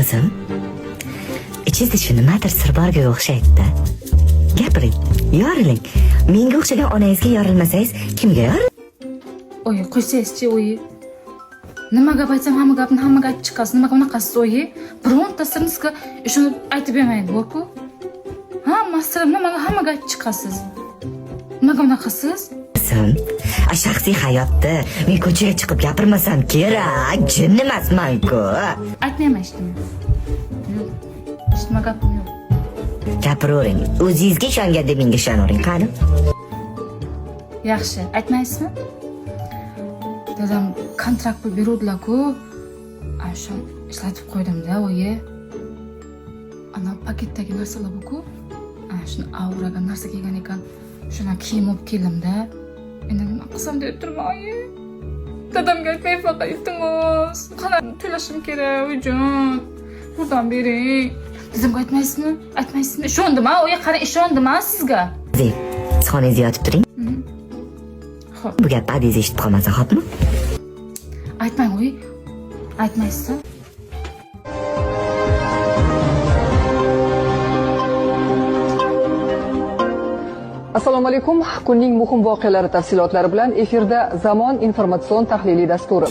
Qizim, ichingizda shu nimadir sir borga o'xshaydi-da. Gapiring, yoriling. Menga o'xshagan onangizga yorilmasangiz, kimga yoril? Oy, qo'ysangizchi, oy. Nima gap aytsam, hamma gapni hammaga aytib chiqasiz. Nima bunaqasiz, oy? Bironta siringizga ishonib aytib bermaydi, bu-ku. Hamma sirimni hammaga aytib chiqasiz. Nimaga bunaqasiz? Qizim, shaxsiy hayotda men ko'chaga chiqib gapirmasam kerak, jin emasman-ku. Aytmayman ishtimi. Yo'q. Ishtima gapim yo'q. Gapiravering. O'zingizga ishonganda menga ishonavering, qani? Yaxshi, aytmaysizmi? Dadam kontrakt pul beruvdilar-ku. Ana shu ishlatib qo'ydim-da, oyi. Ana paketdagi narsalar bu-ku. Ana shuni auraga narsa kelgan ekan. Shuna kiyim olib keldim-da. Endi nima qilsam deb turman, oyi. Dadamga aytmay faqat iltimos. Qanday to'lashim kerak, o'yjon. Yordam bering. Dadamga aytmaysizmi? Aytmaysizmi? Ishondim-a, oyi, qani ishondim-a sizga. Soningizga yotib turing. Xo'p. Bu gap adingiz eshitib qolmasa, xo'pmi? Aytmang, oyi. Aytmaysiz. Assalomu alaykum. Kunning muhim voqealari tafsilotlari bilan efirda Zamon informatsion tahliliy dasturi.